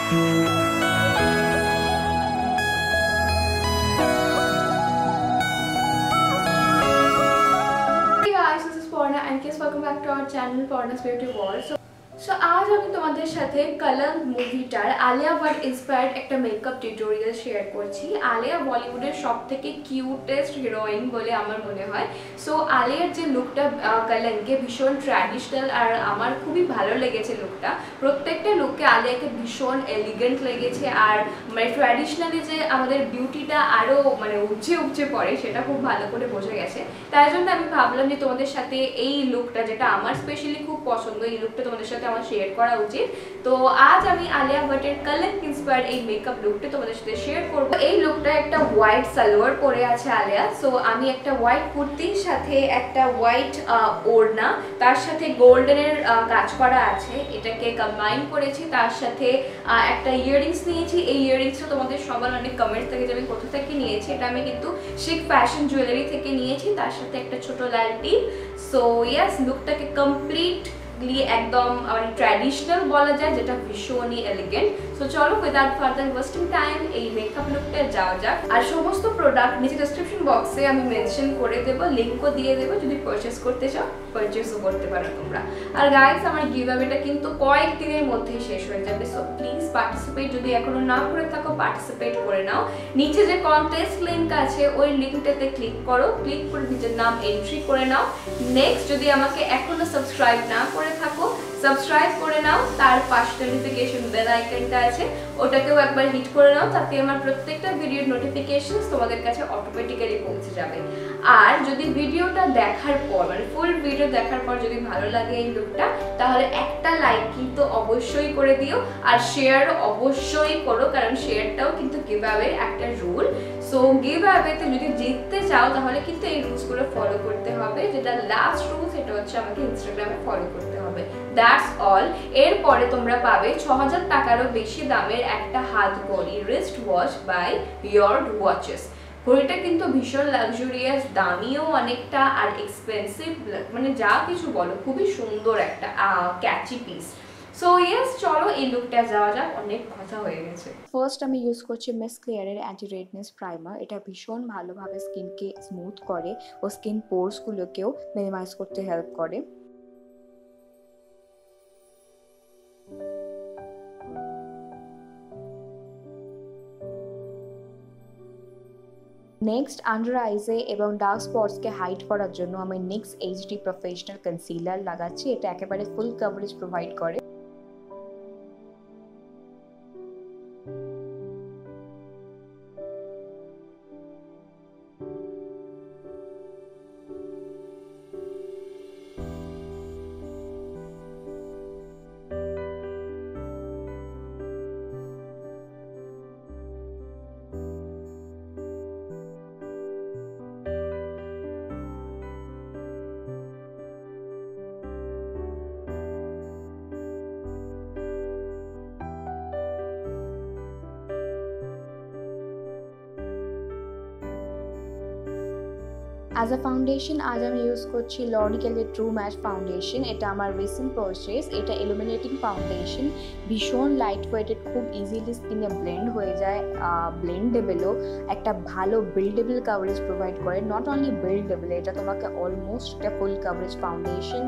guys, this is Parna and guys, welcome back to our channel Parna's Beauty World. So आज আমি তোমাদের সাথে কলঙ্ক মুভিটার আলিয়া ভাট ইন্সপায়ার্ড একটা মেকআপ টিউটোরিয়াল শেয়ার করছি। আলিয়া বলিউডের সবথেকে কিউটেস্ট হিরোইন বলে আমার মনে হয়। সো আলিয়ার যে লুকটা কলঙ্কে ভীষণ ট্র্যাডিশনাল আর আমার খুবই ভালো লেগেছে লুকটা। প্রত্যেকটা লুকে আলিয়াকে ভীষণ এলিগেন্ট লেগেছে আর মানে ট্র্যাডিশনালি যে আমাদের বিউটিটা আরও মানে উপচে পড়ে সেটা খুব ভালো করে বোঝা গেছে। তাই জন্য আমি ভাবলাম যে তোমাদের সাথে এই লুকটা যেটা আমার স্পেশালি খুব পছন্দ এই লুকটা তোমাদের সাথে আমার শেয়ার করা উচিত। তো আজ আমি আলিয়া ভাটের কলঙ্ক ইন্সপায়ার্ড এই মেকআপ লুকটা তোমাদের সাথে শেয়ার করব। এই লুকটা একটা হোয়াইট সালোয়ার পরে আছে আলিয়া। সো আমি একটা হোয়াইট কুর্তির সাথে একটা হোয়াইট ওড়না, তার সাথে গোল্ডেনের কাজ করা আছে, এটাকে কম্বাইন করেছি। তার সাথে একটা ইয়াররিংস নিয়েছি। এই ইয়াররিংসটা তোমাদের সবার অনেক কমেন্টস থেকে যে আমি কোথা থেকে নিয়েছি, এটা আমি কিন্তু শিক ফ্যাশন জুয়েলারি থেকে নিয়েছি। তার সাথে একটা ছোট লাল টিপ। সো ইয়েস, লুকটাকে কমপ্লিট একদম ট্র্যাডিশনাল বলা যায়, যেটা ভীষণই এলিগেন্ট। সো চলো উইদাউট ফার্দার ওয়েস্টিং টাইম এই মেকআপ লুকটা যাওয়া যাক। আর সমস্ত প্রোডাক্ট নিচে ডেসক্রিপশন বক্সে আমি মেনশন করে দেবো, লিঙ্কও দিয়ে দেবো, যদি পারচেস করতে চাও পারচেসও করতে পারো তোমরা। আর গাইস, আমার গিভঅ্যাওয়েটা কিন্তু কয়েকদিনের মধ্যেই শেষ হয়ে যাবে। সো প্লিজ পার্টিসিপেট, যদি এখনো না করে থাকো পার্টিসিপেট করে নাও। নিচে যে কন্টেস্ট লিঙ্ক আছে ওই লিঙ্কটাতে ক্লিক করো, ক্লিক করে নিজের নাম এন্ট্রি করে নাও। নেক্সট, যদি আমাকে এখনো সাবস্ক্রাইব না করে থাকো সাবস্ক্রাইব করে নাও। তার পাশে নোটিফিকেশন বেল আইকনটা আছে, ওটাকেও একবার হিট করে নাও, তাতে আমার প্রত্যেকটা ভিডিওর নোটিফিকেশনস তোমাদের কাছে অটোমেটিক্যালি পৌঁছে যাবে। আর যদি ভিডিওটা দেখার পর মানে ফুল ভিডিও দেখার পর যদি ভালো লাগে এই লুকটা, তাহলে একটা লাইক কিন্তু অবশ্যই করে দিও আর শেয়ার অবশ্যই করো, কারণ শেয়ারটাও কিন্তু গিভঅ্যাওয়ের একটা রুল। সো গিভঅ্যাওয়েতে যদি জিততে চাও তাহলে কিন্তু এই রুলসগুলো ফলো করতে হবে। যেটা লাস্ট রুল সেটা হচ্ছে আমাকে ইনস্টাগ্রামে ফলো করতে হবে। That's all. এরপরে তোমরা পাবে ৬০০০ টাকারও বেশি দামের একটা হাত ঘড়ি, রিস্ট ওয়াচ বাই ইয়র্ড ওয়াচেস। ঘড়িটা কিন্তু ভীষণ লাক্সুরিয়াস, দামিও অনেকটা আর এক্সপেন্সিভ, মানে যা কিছু বলো, খুবই সুন্দর একটা ক্যাচি পিস। সো ইয়েস, চলো এই লুকটা যাওয়া যাক, অনেক কথা হয়ে গেছে। ফার্স্ট আমি ইউজ করছি মিস ক্লিয়ারের অ্যান্টি রেডনেস প্রাইমার। এটা ভীষণ ভালোভাবে স্কিনকে স্মুথ করে ও স্কিন পোরসগুলোকেও মিনিমাইজ করতে হেল্প করে। নেক্সট, আন্ডার আইজে এবং ডার্ক স্পটসকে হাইড করার জন্য আমি নিক্স এইচডি প্রফেশনাল কনসিলার লাগাচ্ছি। এটা একেবারে ফুল কভারেজ প্রোভাইড করে। অ্যাজ আ ফাউন্ডেশন আজ আমি ইউজ করছি লরিয়ালের ট্রু ম্যাট ফাউন্ডেশন। এটা আমার রিসেন্ট পারচেজ। এটা ইলুমিনেটিং ফাউন্ডেশন, ভীষণ লাইট ওয়েটেড, খুব ইজিলি স্কিনে ব্লেন্ড হয়ে যায়, ব্লেন্ডেবলও, একটা ভালো বিল্ডেবল কাভারেজ প্রোভাইড করে। নট অনলি বিল্ডেবল, এটা তোমাকে অলমোস্ট একটা ফুল কাভারেজ ফাউন্ডেশন,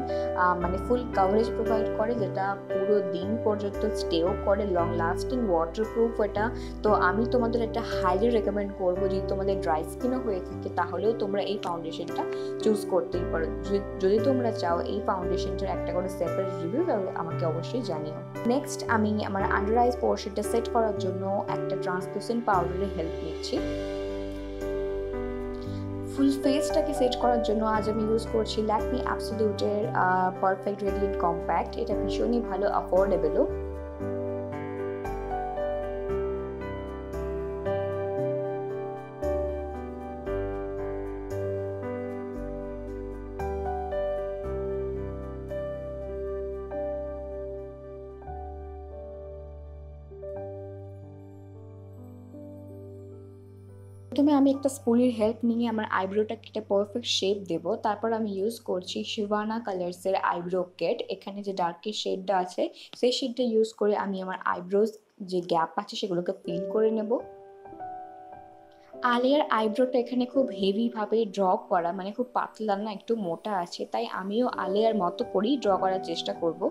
মানে ফুল কাভারেজ প্রোভাইড করে, যেটা পুরো দিন পর্যন্ত স্টেও করে, লং লাস্টিং, ওয়াটারপ্রুফ এটা। তো আমি তোমাদের একটা হাইলি রেকমেন্ড করবো, যদি তোমাদের ড্রাই স্কিনও হয়ে থাকে তাহলেও তোমরা এই ফাউন্ডেশনটা চুজ করতেই পারো। যদি তোমরা চাও এই ফাউন্ডেশনটার একটা করে সেপারেট রিভিউ, তাহলে আমাকে অবশ্যই জানিও। নেক্সট, আমি আমার আন্ডার আইজ পোরশনটা সেট করার জন্য একটা ট্রান্সলুসেন্ট পাউডারের হেল্প নিচ্ছি। ফুল ফেসটাকে সেট করার জন্য আজ আমি ইউজ করছি ল্যাকমি অ্যাবসলিউটের পারফেক্ট রেডিয়েন্ট কম্প্যাক্ট। এটা ভীষণই ভালো, অ্যাফোর্ডেবলও। প্রথমে আমি একটা স্পুলের হেল্প নিয়ে আমার আইব্রোটাকে একটা পারফেক্ট শেপ দেব। তারপর আমি ইউজ করছি শিভানা কালার্সের আইব্রো কিট। এখানে যে ডার্কের শেডটা আছে সেই শেডটা ইউজ করে আমি আমার আইব্রোজ যে গ্যাপ আছে সেগুলোকে ফিল করে নেব। আলিয়ার আইব্রোটা এখানে খুব হেভিভাবে ড্র করা, মানে খুব পাতলা না, একটু মোটা আছে, তাই আমিও আলিয়ার মতো করেই ড্র করার চেষ্টা করব।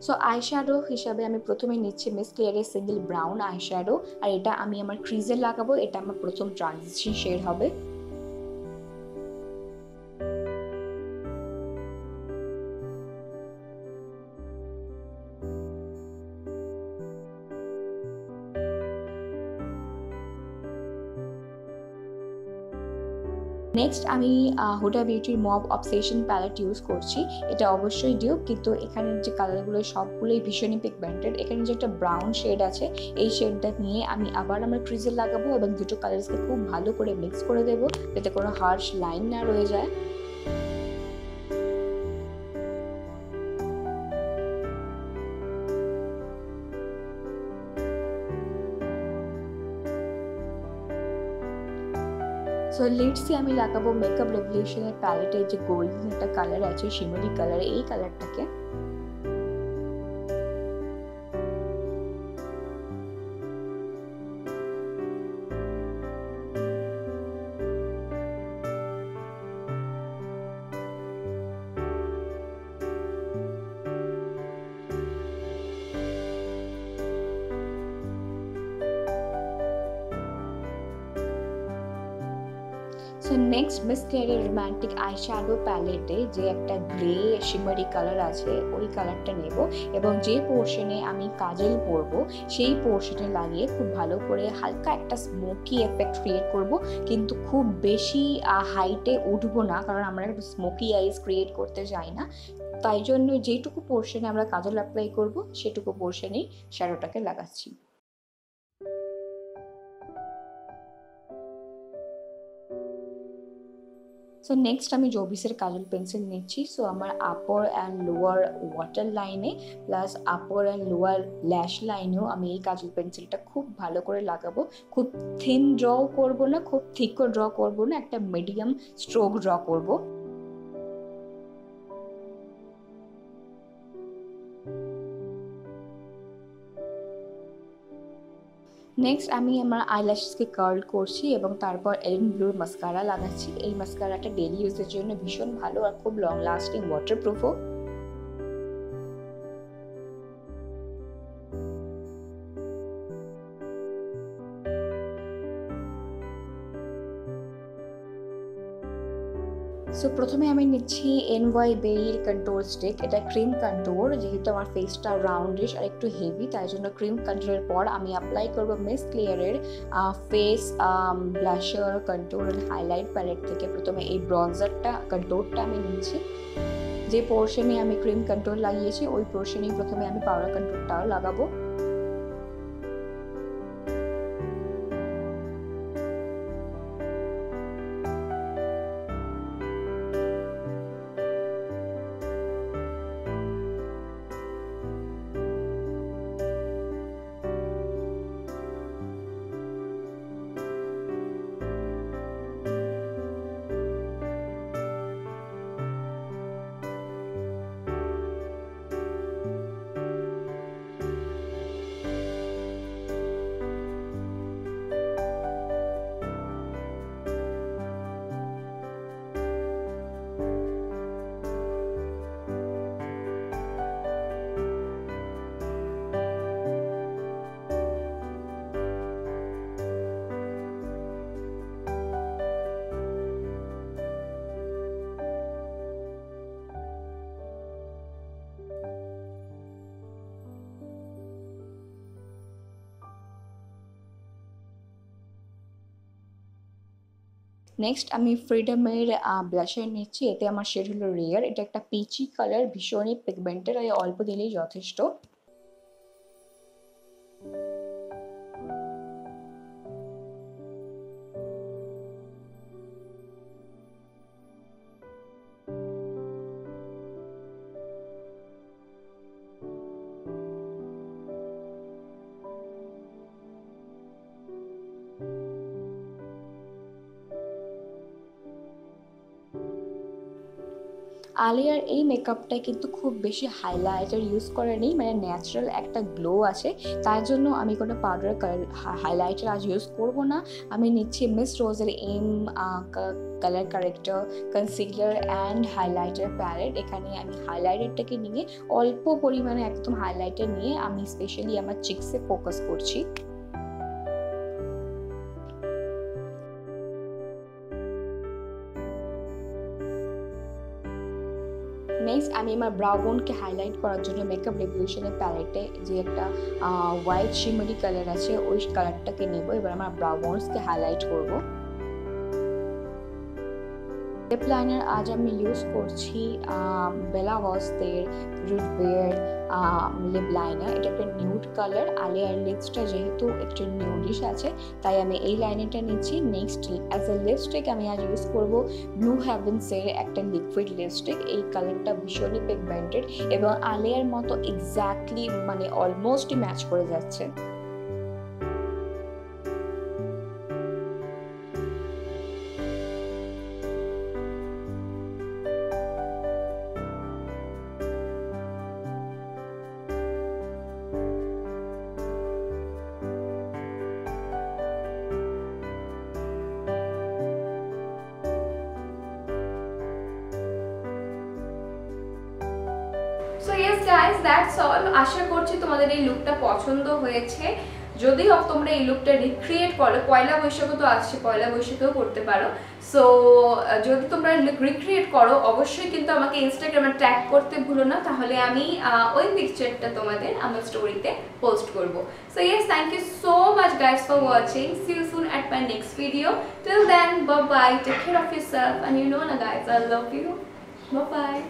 সো আইশ্যাডো হিসাবে আমি প্রথমে নিচ্ছি মিস ক্লিয়ারের সিঙ্গেল ব্রাউন আইশ্যাডো, আর এটা আমি আমার ক্রিজে লাগাবো। এটা আমার প্রথম ট্রানজিশন শেড হবে। নেক্সট আমি হুডা বিউটির মব অবসেশন প্যালেট ইউজ করছি। এটা অবশ্যই ডিউপ, কিন্তু এখানের যে কালারগুলো সবগুলোই ভীষণই পিগমেন্টেড। এখানে যে একটা ব্রাউন শেড আছে এই শেডটা নিয়ে আমি আবার আমার ক্রিজে লাগাবো এবং দুটো কালার্সকে খুব ভালো করে মিক্স করে দেবো যাতে কোনো হার্শ লাইন না রয়ে যায়। সো লিডসে আমি লাগাবো মেকআপ রেভলিউশনের প্যালেটের যে গোল্ডেন একটা কালার আছে, শিমারি কালার, এই কালারটাকে। সো নেক্সট মিস ক্লিয়ারের রোমান্টিক আইশ্যাডো প্যালেটে যে একটা গ্রে শিমারি কালার আছে ওই কালারটা নেব এবং যে পোর্শনে আমি কাজল পরবো সেই পোর্শনে লাগিয়ে খুব ভালো করে হালকা একটা স্মোকি এফেক্ট ক্রিয়েট করব, কিন্তু খুব বেশি হাইটে উঠবো না, কারণ আমরা একটু স্মোকি আইস ক্রিয়েট করতে চাই না। তাই জন্য যেটুকু পোর্শনে আমরা কাজল অ্যাপ্লাই করব সেটুকু পোর্শনেই শ্যাডোটাকে লাগাচ্ছি। সো নেক্সট আমি জবিসের কাজল পেন্সিল নিচ্ছি। সো আমার আপার অ্যান্ড লোয়ার ওয়াটার লাইনে plus upper and lower lash লাইনেও আমি এই কাজল পেন্সিলটা খুব ভালো করে লাগাবো। খুব থিন ড্র করব না, খুব থিকও ড্র করব না, একটা মিডিয়াম স্ট্রোক ড্র করব। নেক্সট আমি আমার আইল্যাশেসকে কার্ল করছি এবং তারপর এলেন ব্লুর মাস্কারা লাগাচ্ছি। এই মাস্কারাটা ডেলি ইউজের জন্য ভীষণ ভালো আর খুব লং লাস্টিং, ওয়াটারপ্রুফও। সো প্রথমে আমি নিচ্ছি NyBae কন্ট্রোল স্টিক। এটা ক্রিম কন্ট্রোল, যেহেতু আমার ফেসটা রাউন্ডিশ আর একটু হেভি তাই জন্য ক্রিম কন্ট্রোলের পর আমি অ্যাপ্লাই করব মিস ক্লিয়ারের face blusher control and highlight palette থেকে। প্রথমে এই ব্রঞ্জারটা কন্ট্রোলটা আমি নিচ্ছি। যে পোর্শনে আমি ক্রিম কন্ট্রোল লাগিয়েছি ওই পোর্শনেই প্রথমে আমি পাউডার কন্ট্রোলটাও লাগাবো। নেক্সট আমি ফ্রিডমের ব্লাশার নিচ্ছি। এতে আমার শেড হলো রেয়ার। এটা একটা পিচি কালার, ভীষণই পিগমেন্টেড, আর অল্প দিলেই যথেষ্ট। আলিয়ার এই মেকআপটা কিন্তু খুব বেশি হাইলাইটার ইউজ করে নেই, মানে ন্যাচারাল একটা গ্লো আছে, তার জন্য আমি কোনো পাউডার হাইলাইটার আজ ইউজ করব না। আমি নিচ্ছি মিস রোজের colour corrector concealer and highlighter palette. এখানে আমি হাইলাইটারটাকে নিয়ে অল্প পরিমাণে একদম হাইলাইটার নিয়ে আমি স্পেশালি আমার চিকসে ফোকাস করছি। নেক্সট আমি আমার ব্রাউ বোনকে হাইলাইট করার জন্য মেকআপ রেভলিউশনের প্যালেটে যে একটা হোয়াইট শিমারি কালার আছে ওই কালারটাকে নেব। এবার আমার ব্রাউ বোনসকে হাইলাইট করব। লিপ লাইনার আজ আমি ইউজ করছি বেলা ওয়াসদের রুট বিয়ার লিপ লাইনার। এটা একটা নিউড কালার। আলিয়ার লিপসটা যেহেতু একটু নিউডিশ আছে তাই আমি এই লাইনারটা নিচ্ছি। নেক্সট অ্যাজ এ লিপস্টিক আমি আজ ইউজ করব ব্লু হেভেন্সের একটা লিকুইড লিপস্টিক। এই কালারটা ভীষণই পিগমেন্টেড এবং আলিয়ার মতো এক্স্যাক্টলি মানে অলমোস্টই ম্যাচ করে যাচ্ছে। So yes guys, that's all. আশা করছি তোমাদের এই লুকটা পছন্দ হয়েছে। যদি তোমরা এই লুকটা রিক্রিয়েট করো, পয়লা বৈশাখও তো আসছে, পয়লা বৈশাখেও করতে পারো। সো যদি তোমরা রিক্রিয়েট করো অবশ্যই কিন্তু আমাকে ইনস্টাগ্রামে ট্যাগ করতে ভুলো না, তাহলে আমি ওই পিকচারটা তোমাদের আমার স্টোরিতে পোস্ট করব। So yes, thank you so much guys for watching. See you soon at my next video. Till then, bye bye, take care of yourself, and you know na guys, I love you. Bye bye.